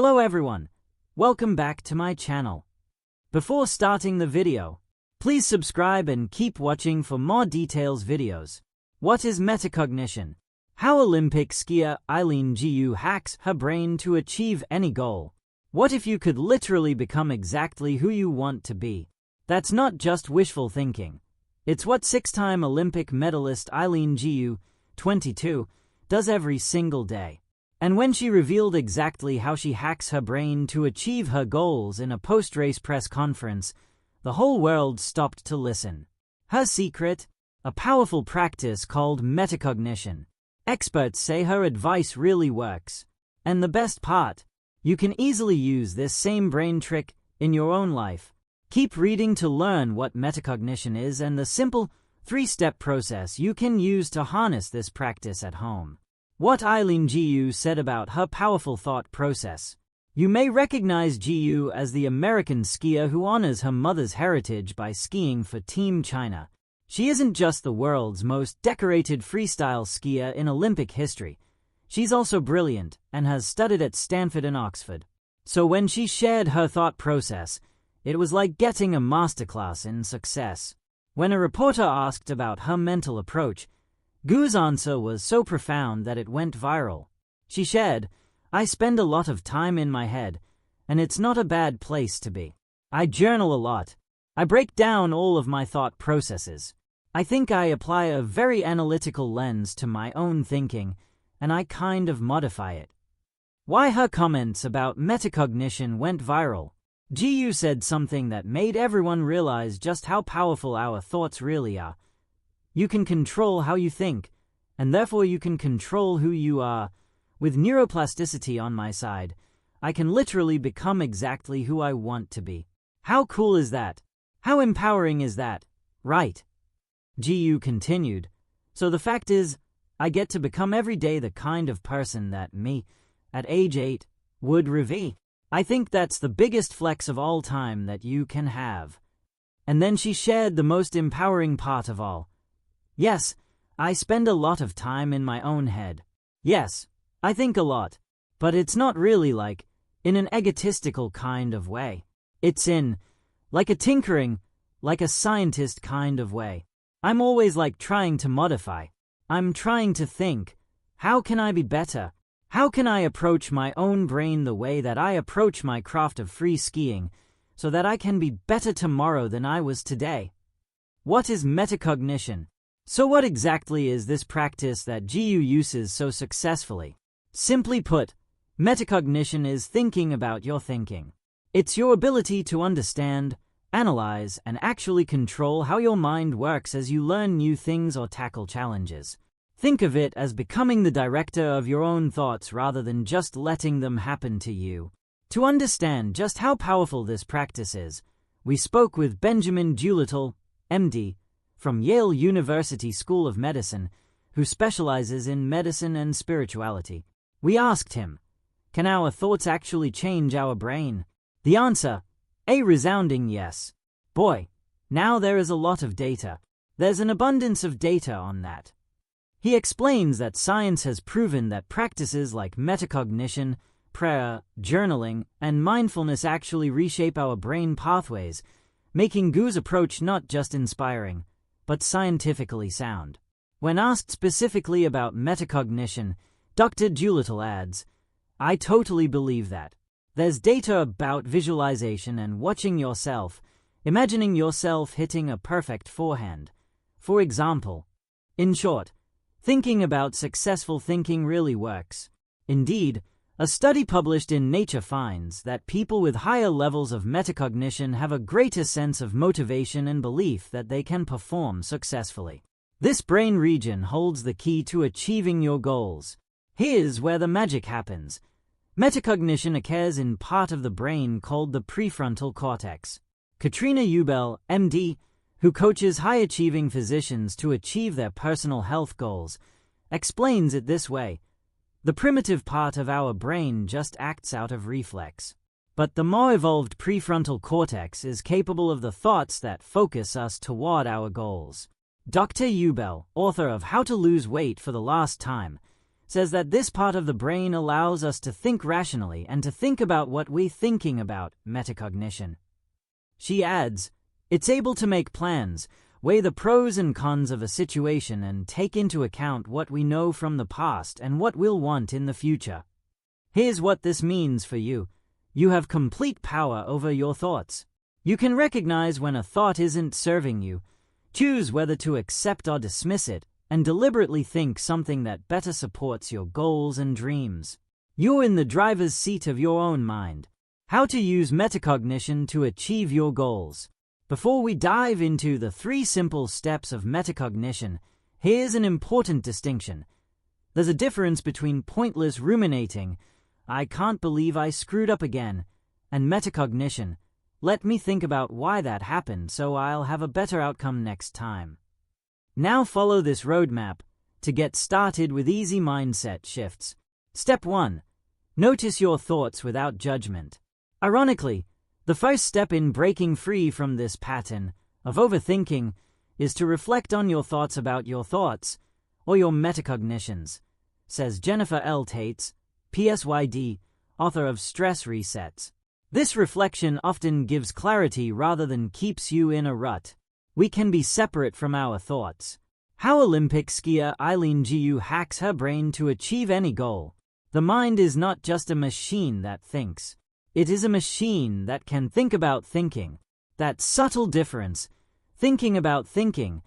Hello everyone, welcome back to my channel. Before starting the video, please subscribe and keep watching for more details videos. What is metacognition? How Olympic skier Eileen Gu hacks her brain to achieve any goal. What if you could literally become exactly who you want to be? That's not just wishful thinking. It's what six-time Olympic medalist Eileen Gu, 22, does every single day. And when she revealed exactly how she hacks her brain to achieve her goals in a post-race press conference, the whole world stopped to listen. Her secret? A powerful practice called metacognition. Experts say her advice really works. And the best part? You can easily use this same brain trick in your own life. Keep reading to learn what metacognition is and the simple, three-step process you can use to harness this practice at home. What Eileen Gu said about her powerful thought process. You may recognize Gu as the American skier who honors her mother's heritage by skiing for Team China. She isn't just the world's most decorated freestyle skier in Olympic history. She's also brilliant and has studied at Stanford and Oxford. So when she shared her thought process, it was like getting a masterclass in success. When a reporter asked about her mental approach, Gu's answer was so profound that it went viral. She shared, "I spend a lot of time in my head, and it's not a bad place to be. I journal a lot. I break down all of my thought processes. I think I apply a very analytical lens to my own thinking, and I kind of modify it." Why her comments about metacognition went viral? Gu said something that made everyone realize just how powerful our thoughts really are. You can control how you think, and therefore you can control who you are. With neuroplasticity on my side, I can literally become exactly who I want to be. How cool is that? How empowering is that? Right? Gu continued, "So the fact is, I get to become every day the kind of person that me, at age 8, would revere. I think that's the biggest flex of all time that you can have." And then she shared the most empowering part of all. "Yes, I spend a lot of time in my own head. Yes, I think a lot. But it's not really in an egotistical kind of way. It's like a tinkering, like a scientist kind of way. I'm always trying to modify. I'm trying to think, how can I be better? How can I approach my own brain the way that I approach my craft of free skiing, so that I can be better tomorrow than I was today?" What is metacognition? So what exactly is this practice that Gu uses so successfully? Simply put, metacognition is thinking about your thinking. It's your ability to understand, analyze, and actually control how your mind works as you learn new things or tackle challenges. Think of it as becoming the director of your own thoughts rather than just letting them happen to you. To understand just how powerful this practice is, we spoke with Benjamin Doolittle, MD, from Yale University School of Medicine, who specializes in medicine and spirituality. We asked him, can our thoughts actually change our brain? The answer, a resounding yes. Boy, now there is a lot of data. There's an abundance of data on that. He explains that science has proven that practices like metacognition, prayer, journaling, and mindfulness actually reshape our brain pathways, making Gu's approach not just inspiring, but scientifically sound. When asked specifically about metacognition, Dr. Doolittle adds, "I totally believe that. There's data about visualization and watching yourself, imagining yourself hitting a perfect forehand. For example, in short, thinking about successful thinking really works. Indeed, a study published in Nature finds that people with higher levels of metacognition have a greater sense of motivation and belief that they can perform successfully. This brain region holds the key to achieving your goals. Here's where the magic happens. Metacognition occurs in part of the brain called the prefrontal cortex. Katrina Ubel, MD, who coaches high-achieving physicians to achieve their personal health goals, explains it this way. The primitive part of our brain just acts out of reflex. But the more evolved prefrontal cortex is capable of the thoughts that focus us toward our goals. Dr. Ubel, author of How to Lose Weight for the Last Time, says that this part of the brain allows us to think rationally and to think about what we're thinking about, metacognition. She adds, it's able to make plans, weigh the pros and cons of a situation, and take into account what we know from the past and what we'll want in the future. Here's what this means for you. You have complete power over your thoughts. You can recognize when a thought isn't serving you, choose whether to accept or dismiss it, and deliberately think something that better supports your goals and dreams. You're in the driver's seat of your own mind. How to use metacognition to achieve your goals. Before we dive into the 3 simple steps of metacognition, here's an important distinction. There's a difference between pointless ruminating, I can't believe I screwed up again, and metacognition, let me think about why that happened so I'll have a better outcome next time. Now follow this roadmap to get started with easy mindset shifts. Step 1. Notice your thoughts without judgment. Ironically, the first step in breaking free from this pattern of overthinking is to reflect on your thoughts about your thoughts, or your metacognitions, says Jennifer L. Tates, PsyD, author of Stress Resets. This reflection often gives clarity rather than keeps you in a rut. We can be separate from our thoughts. How Olympic skier Eileen Gu hacks her brain to achieve any goal. The mind is not just a machine that thinks. It is a machine that can think about thinking. That subtle difference, thinking about thinking,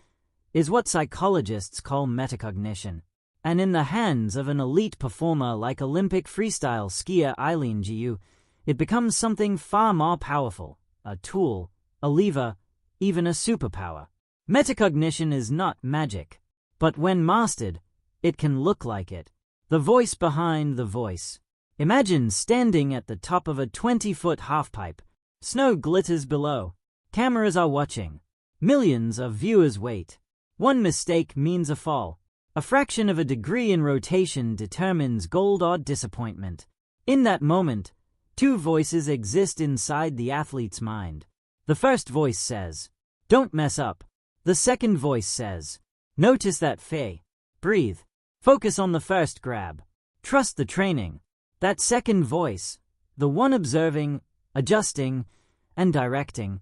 is what psychologists call metacognition. And in the hands of an elite performer like Olympic freestyle skier Eileen Gu, it becomes something far more powerful, a tool, a lever, even a superpower. Metacognition is not magic, but when mastered, it can look like it. The voice behind the voice. Imagine standing at the top of a 20-foot halfpipe. Snow glitters below. Cameras are watching. Millions of viewers wait. One mistake means a fall. A fraction of a degree in rotation determines gold or disappointment. In that moment, 2 voices exist inside the athlete's mind. The first voice says, don't mess up. The second voice says, notice that fey. Breathe. Focus on the first grab. Trust the training. That second voice, the one observing, adjusting, and directing,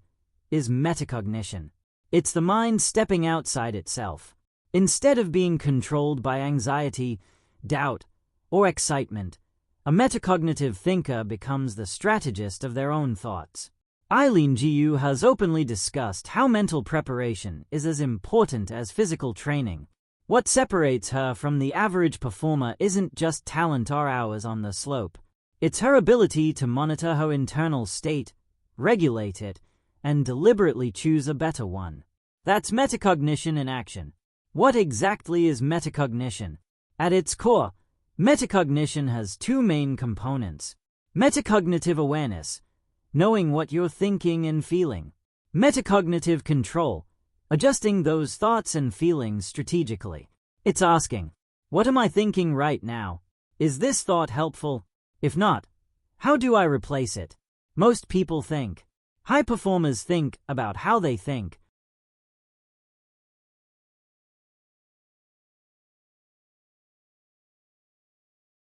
is metacognition. It's the mind stepping outside itself. Instead of being controlled by anxiety, doubt, or excitement, a metacognitive thinker becomes the strategist of their own thoughts. Eileen Gu has openly discussed how mental preparation is as important as physical training. What separates her from the average performer isn't just talent or hours on the slope. It's her ability to monitor her internal state, regulate it, and deliberately choose a better one. That's metacognition in action. What exactly is metacognition? At its core, metacognition has 2 main components. Metacognitive awareness, knowing what you're thinking and feeling. Metacognitive control, adjusting those thoughts and feelings strategically. It's asking, what am I thinking right now? Is this thought helpful? If not, how do I replace it? Most people think. High performers think about how they think,